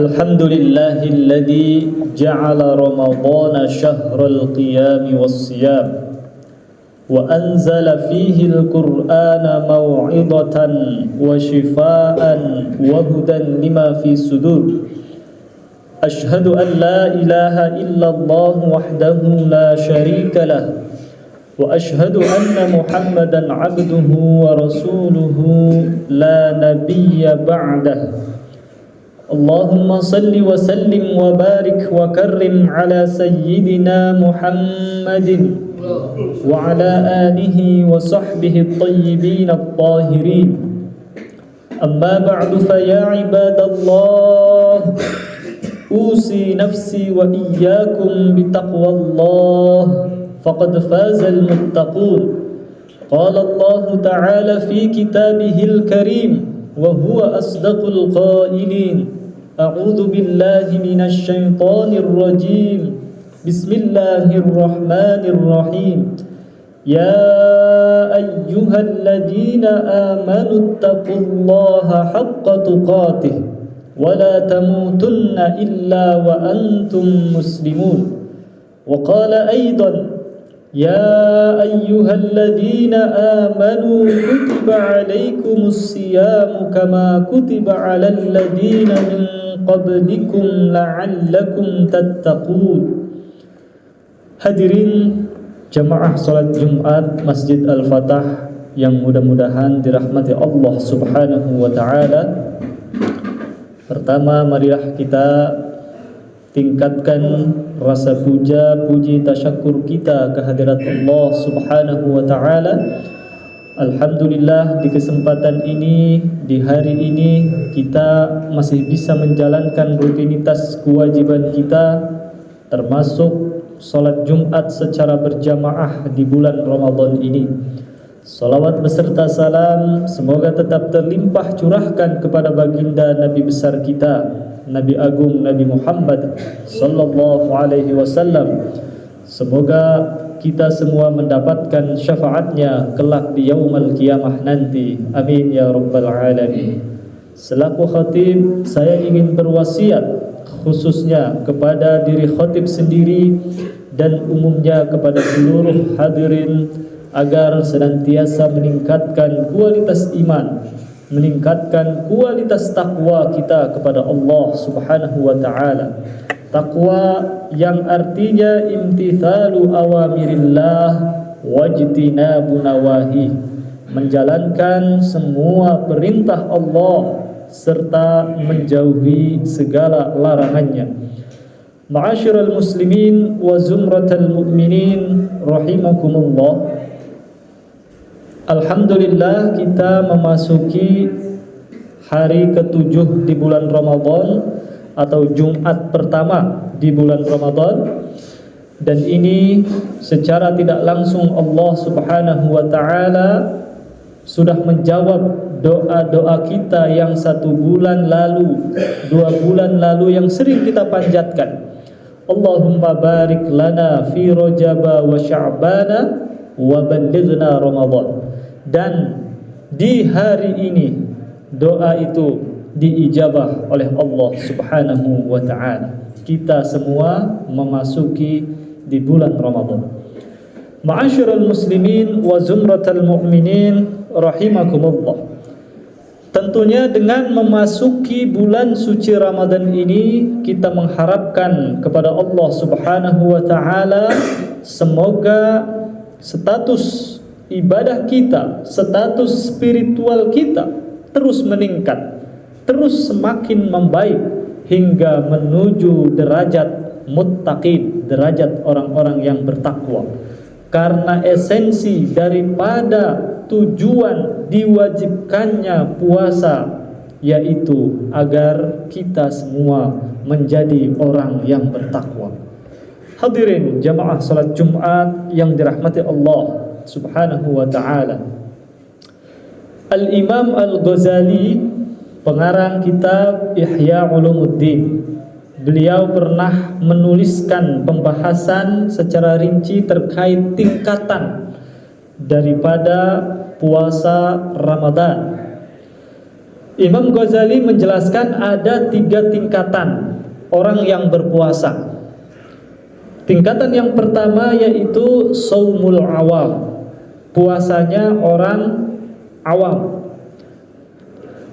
الحمد لله الذي جعل رمضان شهر القيام والصيام وأنزل فيه القرآن موعظة وشفاء وهدى لما في الصدور. أشهد أن لا إله إلا الله وحده لا شريك له وأشهد أن محمدا عبده ورسوله لا نبي بعده. اللهم صل وسلم وبارك وكرم على سيدنا محمد وعلى آله وصحبه الطيبين الطاهرين. أما بعد فيا عباد الله أوصي نفسي وإياكم بتقوى الله فقد فاز المتقون. قال الله تعالى في كتابه الكريم وهو أصدق القائلين: أعوذ بالله من الشيطان الرجيم بسم الله الرحمن الرحيم يا أيها الذين آمنوا اتقوا الله حق تقاته ولا تموتن إلا وأنتم مسلمون. وقال أيضا يا أيها الذين آمنوا كتب عليكم الصيام كما كتب على الذين من قبلكم لعلكم تتقون. Hadirin jamaah salat Jumat Masjid Al-Fatah yang mudah-mudahan dirahmati Allah Subhanahu wa taala. Pertama, marilah kita tingkatkan rasa puja, puji, tasyakur kita kehadirat Allah Subhanahu wa taala. Alhamdulillah, di kesempatan ini, di hari ini kita masih bisa menjalankan rutinitas kewajiban kita, termasuk salat Jumat secara berjamaah di bulan Ramadan ini. Salawat beserta salam semoga tetap terlimpah curahkan kepada baginda Nabi besar kita, Nabi Agung Nabi Muhammad sallallahu alaihi wasallam. Semoga kita semua mendapatkan syafaatnya kelak di yaumul qiyamah nanti. Amin ya rabbal alamin. Selaku khatib, saya ingin berwasiat khususnya kepada diri khatib sendiri dan umumnya kepada seluruh hadirin agar senantiasa meningkatkan kualitas iman, meningkatkan kualitas takwa kita kepada Allah Subhanahu wa taala. Takwa yang artinya imtithalu awamirillah wajtinabu nawahi, menjalankan semua perintah Allah serta menjauhi segala larangannya. Ma'asyiral muslimin wa zumratal mu'minin rahimakumullah. Alhamdulillah, kita memasuki hari ke-7 di bulan Ramadan atau Jumat pertama di bulan Ramadan, dan ini secara tidak langsung Allah Subhanahu wa taala sudah menjawab doa-doa kita yang 1 bulan lalu, 2 bulan lalu yang sering kita panjatkan. Allahumma barik lana fi Rajab wa Sya'bana wa ballighna Ramadan. Dan di hari ini doa itu diijabah oleh Allah Subhanahu wa taala. Kita semua memasuki di bulan Ramadan. Ma'asyiral muslimin wa zumratal mu'minin rahimakumullah. Tentunya dengan memasuki bulan suci Ramadan ini kita mengharapkan kepada Allah Subhanahu wa taala semoga status ibadah kita, status spiritual kita terus meningkat, terus semakin membaik hingga menuju derajat muttaqin, derajat orang-orang yang bertakwa. Karena esensi daripada tujuan diwajibkannya puasa yaitu agar kita semua menjadi orang yang bertakwa. Hadirin jamaah salat Jumat yang dirahmati Allah Subhanahu wa ta'ala. Al-Imam Al-Ghazali, pengarang kitab Ihya Ulumuddin, beliau pernah menuliskan pembahasan secara rinci terkait tingkatan daripada puasa Ramadan. Imam Ghazali menjelaskan ada 3 tingkatan orang yang berpuasa. Tingkatan yang pertama yaitu shaumul awam, puasanya orang awam.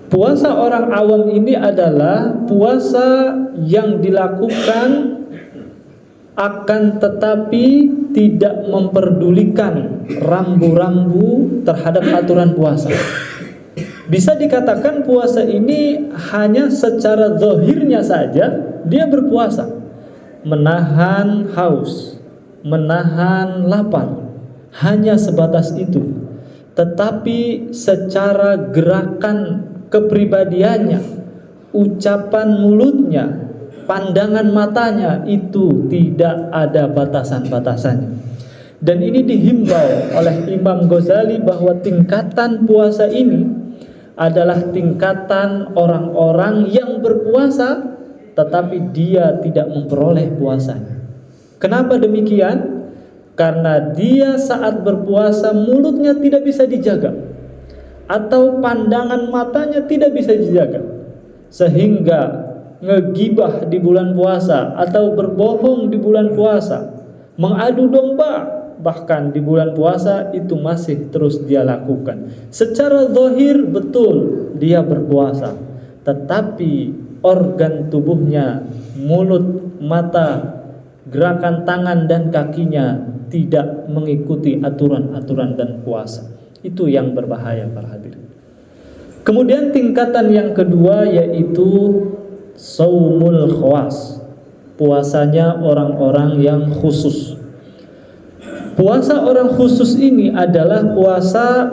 Puasa orang awam ini adalah puasa yang dilakukan akan tetapi tidak memperdulikan rambu-rambu terhadap aturan puasa. Bisa dikatakan puasa ini hanya secara zahirnya saja dia berpuasa, menahan haus, menahan lapar, hanya sebatas itu. Tetapi secara gerakan kepribadiannya, ucapan mulutnya, pandangan matanya itu tidak ada batasan-batasannya. Dan ini dihimbau oleh Imam Ghazali bahwa tingkatan puasa ini adalah tingkatan orang-orang yang berpuasa tetapi dia tidak memperoleh puasanya. Kenapa demikian? Karena dia saat berpuasa mulutnya tidak bisa dijaga, atau pandangan matanya tidak bisa dijaga, sehingga ngegibah di bulan puasa atau berbohong di bulan puasa, mengadu domba bahkan di bulan puasa itu masih terus dia lakukan. Secara zahir betul dia berpuasa, tetapi organ tubuhnya, mulut, mata, gerakan tangan dan kakinya tidak mengikuti aturan-aturan dan puasa. Itu yang berbahaya para hadirin. Kemudian tingkatan yang kedua yaitu shaumul khawas, puasanya orang-orang yang khusus. Puasa orang khusus ini adalah puasa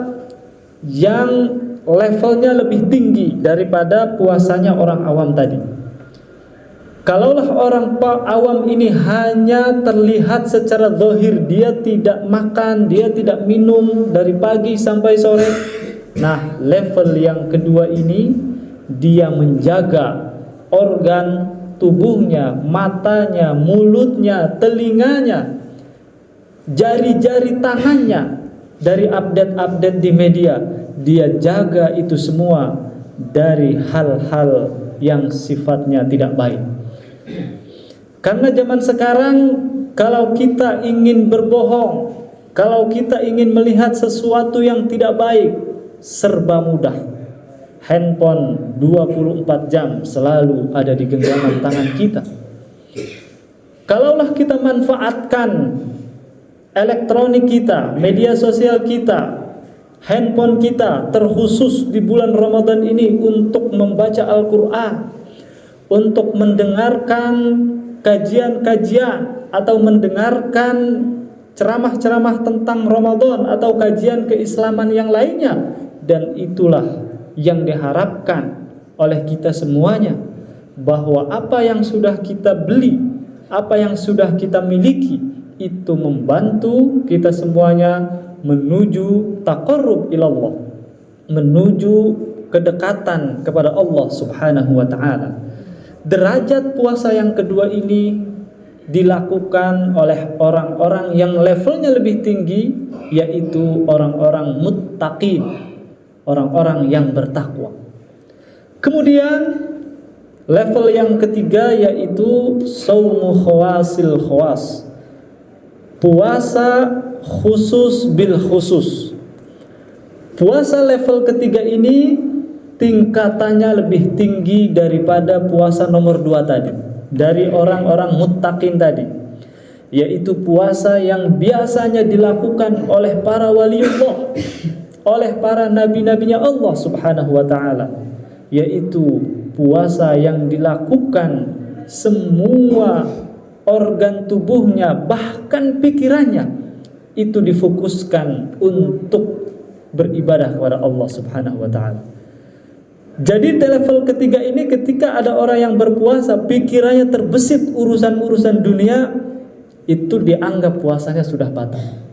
yang levelnya lebih tinggi daripada puasanya orang awam tadi. Kalaulah orang awam ini hanya terlihat secara zahir, dia tidak makan, dia tidak minum dari pagi sampai sore. Nah, level yang kedua ini dia menjaga organ tubuhnya, matanya, mulutnya, telinganya, jari-jari tangannya, dari update-update di media, dia jaga itu semua dari hal-hal yang sifatnya tidak baik. Karena zaman sekarang kalau kita ingin berbohong, kalau kita ingin melihat sesuatu yang tidak baik, serba mudah. Handphone 24 jam selalu ada di genggaman tangan kita. Kalaulah kita manfaatkan elektronik kita, media sosial kita, handphone kita, terkhusus di bulan Ramadan ini untuk membaca Al-Quran, untuk mendengarkan kajian-kajian atau mendengarkan ceramah-ceramah tentang Ramadan atau kajian keislaman yang lainnya. Dan itulah yang diharapkan oleh kita semuanya, bahwa apa yang sudah kita beli, apa yang sudah kita miliki, itu membantu kita semuanya menuju taqarrub ilallah, menuju kedekatan kepada Allah Subhanahu wa ta'ala. Derajat puasa yang kedua ini dilakukan oleh orang-orang yang levelnya lebih tinggi, yaitu orang-orang muttaqin, orang-orang yang bertakwa. Kemudian level yang ketiga yaitu shaumu khawasil khawas, puasa khusus bil khusus. Puasa level ketiga ini tingkatannya lebih tinggi daripada puasa nomor 2 tadi, dari orang-orang muttaqin tadi, yaitu puasa yang biasanya dilakukan oleh para waliullah, oleh para nabi-nabinya Allah Subhanahu wa ta'ala, yaitu puasa yang dilakukan semua organ tubuhnya, bahkan pikirannya itu difokuskan untuk beribadah kepada Allah Subhanahu wa ta'ala. Jadi di level ketiga ini, ketika ada orang yang berpuasa, pikirannya terbesit urusan-urusan dunia, itu dianggap puasanya sudah batal.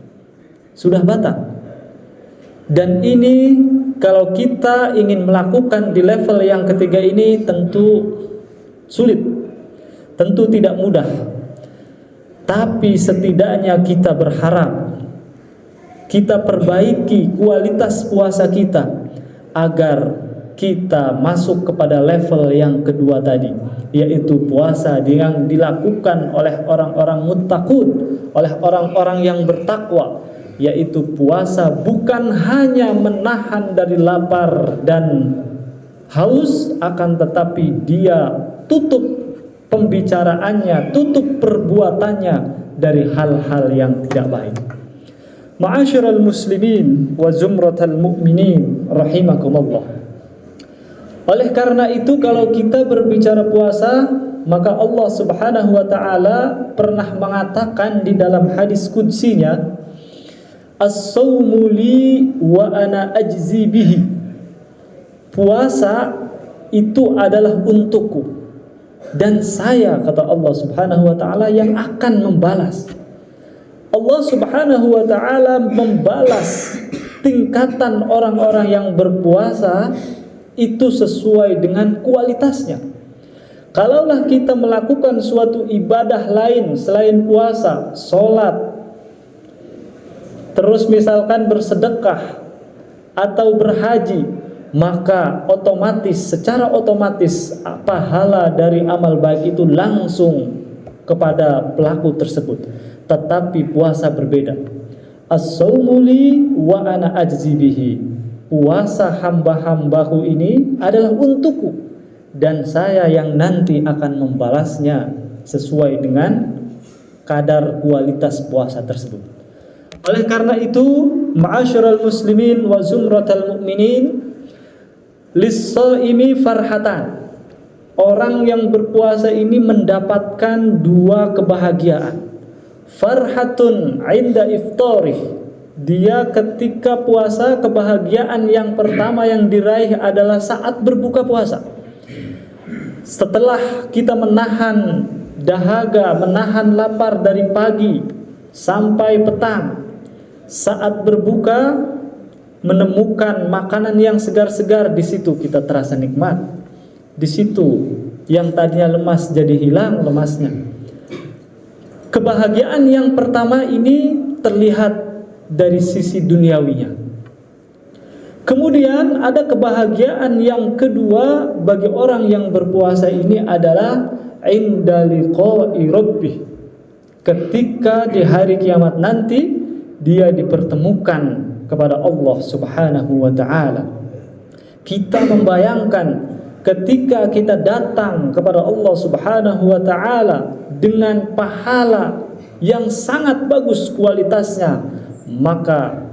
Sudah batal. Dan ini kalau kita ingin melakukan di level yang ketiga ini tentu sulit, tentu tidak mudah. Tapi setidaknya kita berharap, kita perbaiki kualitas puasa kita agar kita masuk kepada level yang kedua tadi, yaitu puasa yang dilakukan oleh orang-orang muttaqun, oleh orang-orang yang bertakwa, yaitu puasa bukan hanya menahan dari lapar dan haus, akan tetapi dia tutup pembicaraannya, tutup perbuatannya dari hal-hal yang tidak baik. Ma'asyiral muslimin wa zumratal mu'minin rahimakumullah. Oleh karena itu, kalau kita berbicara puasa, maka Allah Subhanahu wa taala pernah mengatakan di dalam hadis qudsinya, as-sawmu li wa ana ajzi bihi. Puasa itu adalah untukku dan saya, kata Allah Subhanahu wa taala, yang akan membalas. Allah Subhanahu wa taala membalas tingkatan orang-orang yang berpuasa itu sesuai dengan kualitasnya. Kalaulah kita melakukan suatu ibadah lain selain puasa, sholat, terus misalkan bersedekah atau berhaji, maka secara otomatis pahala dari amal baik itu langsung kepada pelaku tersebut. Tetapi puasa berbeda. As-sawmu li wa ana ajzi bihi. Puasa hamba-hambaku ini adalah untukku dan saya yang nanti akan membalasnya sesuai dengan kadar kualitas puasa tersebut. Oleh karena itu, ma'asyiral muslimin wa zumratal mu'minin, lis-shaimi farhatan. Orang yang berpuasa ini mendapatkan dua kebahagiaan. Farhatun 'inda iftarih. Dia ketika puasa, kebahagiaan yang pertama yang diraih adalah saat berbuka puasa. Setelah kita menahan dahaga, menahan lapar dari pagi sampai petang, saat berbuka menemukan makanan yang segar-segar, di situ kita terasa nikmat. Di situ yang tadinya lemas jadi hilang lemasnya. Kebahagiaan yang pertama ini terlihat dari sisi duniawinya. Kemudian ada kebahagiaan yang kedua bagi orang yang berpuasa ini adalah inda liqa'i rabbih. Ketika di hari kiamat nanti dia dipertemukan kepada Allah Subhanahu wa taala. Kita membayangkan ketika kita datang kepada Allah Subhanahu wa taala dengan pahala yang sangat bagus kualitasnya, maka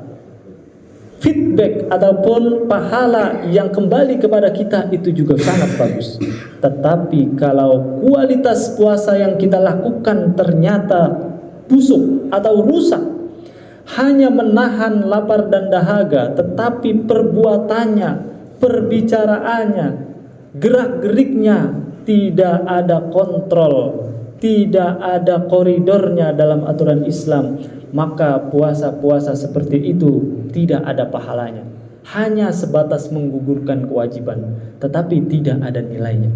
feedback ataupun pahala yang kembali kepada kita itu juga sangat bagus. Tetapi kalau kualitas puasa yang kita lakukan ternyata busuk atau rusak, hanya menahan lapar dan dahaga, tetapi perbuatannya, perbicaraannya, gerak-geriknya tidak ada kontrol, tidak ada koridornya dalam aturan Islam, maka puasa-puasa seperti itu tidak ada pahalanya. Hanya sebatas menggugurkan kewajiban, tetapi tidak ada nilainya.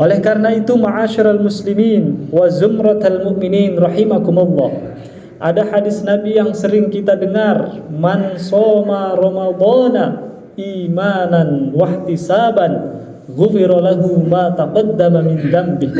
Oleh karena itu, ma'asyiral muslimin wa zumratal mu'minin rahimakumullah, ada hadis Nabi yang sering kita dengar, man shoma ramadhana imanan wahtisaban ghufira lahu ma taqaddama min dzambi.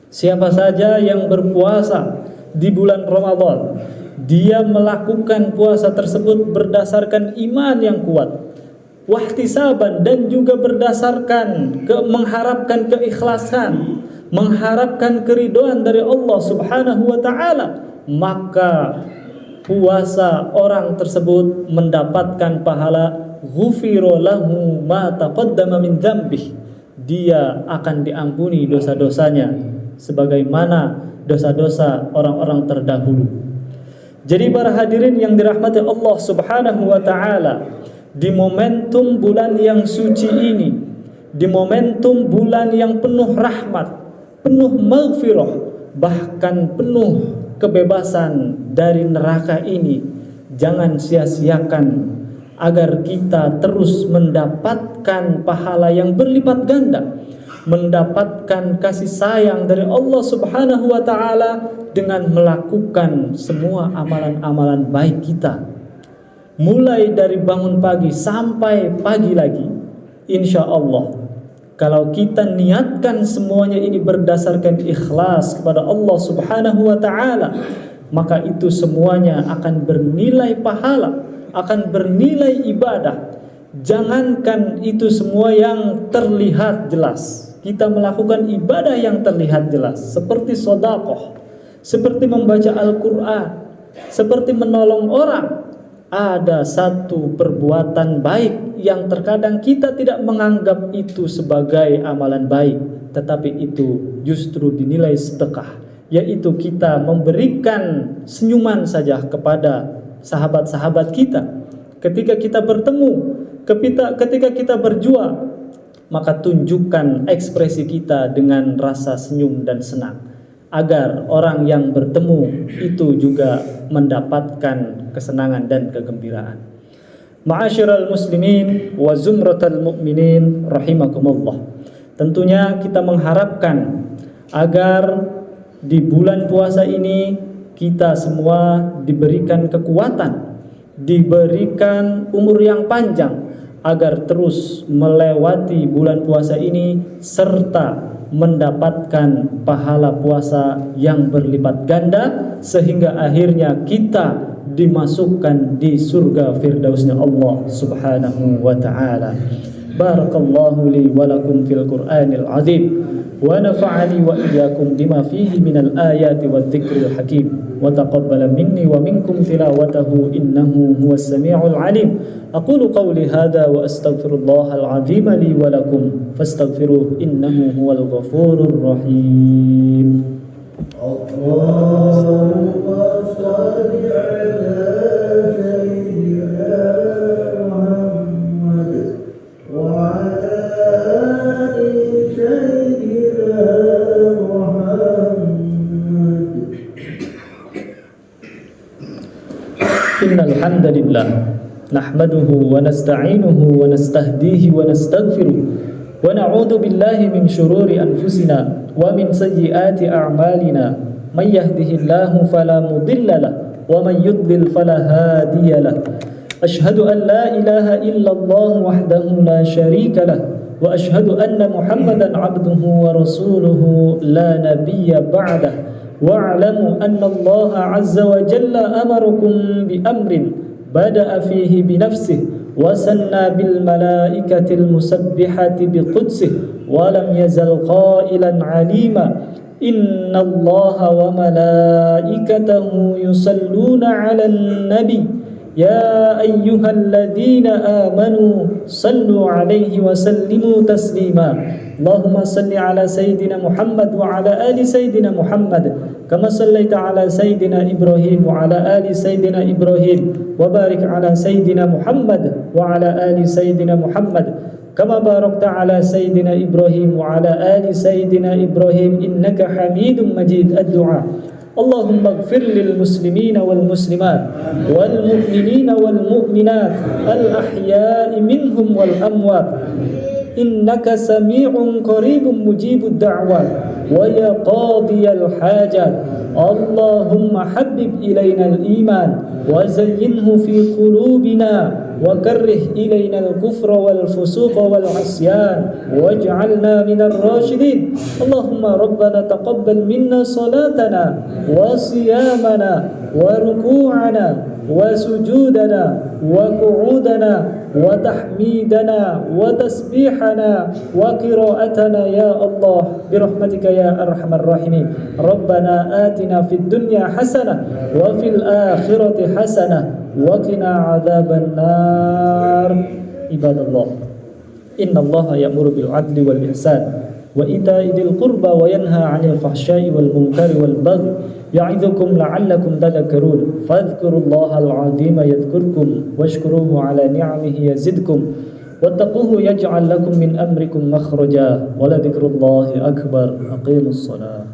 Siapa saja yang berpuasa di bulan Ramadan, dia melakukan puasa tersebut berdasarkan iman yang kuat, wahtisaban, dan juga berdasarkan mengharapkan keikhlasan, mengharapkan keridhaan dari Allah Subhanahu wa taala, maka puasa orang tersebut mendapatkan pahala ghufira lahu ma taqaddama min dzambih. Dia akan diampuni dosa-dosanya sebagaimana dosa-dosa orang-orang terdahulu. Jadi para hadirin yang dirahmati Allah Subhanahu wa taala, di momentum bulan yang suci ini, di momentum bulan yang penuh rahmat, penuh maghfirah, bahkan penuh kebebasan dari neraka ini, jangan sia-siakan agar kita terus mendapatkan pahala yang berlipat ganda, mendapatkan kasih sayang dari Allah Subhanahu wa taala dengan melakukan semua amalan-amalan baik kita, mulai dari bangun pagi sampai pagi lagi, insya Allah kalau kita niatkan semuanya ini berdasarkan ikhlas kepada Allah Subhanahu wa ta'ala, maka itu semuanya akan bernilai pahala, akan bernilai ibadah. Jangankan itu semua yang terlihat jelas, kita melakukan ibadah yang terlihat jelas seperti sedekah, seperti membaca Al-Quran, seperti menolong orang. Ada satu perbuatan baik yang terkadang kita tidak menganggap itu sebagai amalan baik, tetapi itu justru dinilai sedekah, yaitu kita memberikan senyuman saja kepada sahabat-sahabat kita. Ketika kita bertemu, ketika kita berjuang, maka tunjukkan ekspresi kita dengan rasa senyum dan senang, agar orang yang bertemu itu juga mendapatkan kesenangan dan kegembiraan. Ma'asyiral muslimin wa zumratal mu'minin rahimakumullah. Tentunya kita mengharapkan agar di bulan puasa ini kita semua diberikan kekuatan, diberikan umur yang panjang, agar terus melewati bulan puasa ini serta mendapatkan pahala puasa yang berlipat ganda, sehingga akhirnya kita dimasukkan di surga firdausnya Allah Subhanahu wa ta'ala. Barakallahu li wa lakum fil Qur'anil azim wa nafa'ani wa iyyakum bima fihi minal ayati wadh-dhikril hakim wa taqabbala minni wa minkum tilawatahu innahu huwas samiul alim. Aqulu qawli hadha wa astaghfirullahal azim li wa lakum fastaghfiruhu innahu huwal ghafurur rahim. Allahumma shalli ala sayyidina Muhammad wa ala ali sayyidina Muhammad. Innal hamdalillah nahmaduhu wa nasta'inuhu wa nastahdihi wa nastaghfiruh wa na'udzu billahi min shururi anfusina wa min sayyiati a'malina may yahdihillahu fala mudilla lahu wa may yudlil fala hadiya lahu. Ashhadu an la ilaha illallah wahdahu la syarika lahu wa ashhadu anna Muhammadan 'abduhu wa rasuluhu la nabiyya ba'dahu. Wa'lamu anna Allah 'azza wa jalla amarakum bi amrin bada'a fihi bi nafsihi wa sanna bil malaikatil musabbihati bi qudsihi wa lam yazal qailan 'alima inna Allaha wa malaikatahu yusalluna 'alan nabi ya ayyuhalladzina amanu sallu 'alaihi wa sallimu taslima. Allahumma salli ala sayyidina Muhammad wa ala ali sayyidina Muhammad kama sallaita ala sayyidina Ibrahim wa ala ali sayyidina Ibrahim wa barik ala sayyidina Muhammad wa ala ali sayyidina Muhammad kama barakta ala sayyidina Ibrahim wa ala ali sayyidina Ibrahim innaka Hamidum Majid. Ad-du'a. Allahumma ighfir lil muslimina wal muslimat wal mu'minina wal mu'minat al ahya'i minhum wal amwat innaka sami'un qaribun mujibud da'wat wa ya qadiyal hajat. Allahumma habbib ilayna al-iman wa zayyinhu fi qulubina wa karrih ilayna al-kufra wal fusuqa wal 'isyan waj'alna minar rasyidin. Allahumma rabbana taqabbal minna salatana wa siyamana wa ruku'ana wa sujudana wa qu'udana wa tahmidana wa tasbihana wa qira'atana ya Allah birahmatika ya arhamar rahimin. Rabbana atina fid dunya hasanah wa fil akhirati hasanah wa qina adzaban nar. Ibadallah, innallaha ya'muru bil 'adli wal ihsan wa ita'i dzil qurba wa yanha 'anil fahsya'i wal munkari wal baghi ya'idzukum la'allakum tadhakkarun. Fadhkurullahal 'azima yadhkurkum washkuruhu 'ala ni'amihi yazidkum wattaquhu yaj'al lakum min amrikum makhraja wa la dzikrullahi akbar. Aqimus shalah.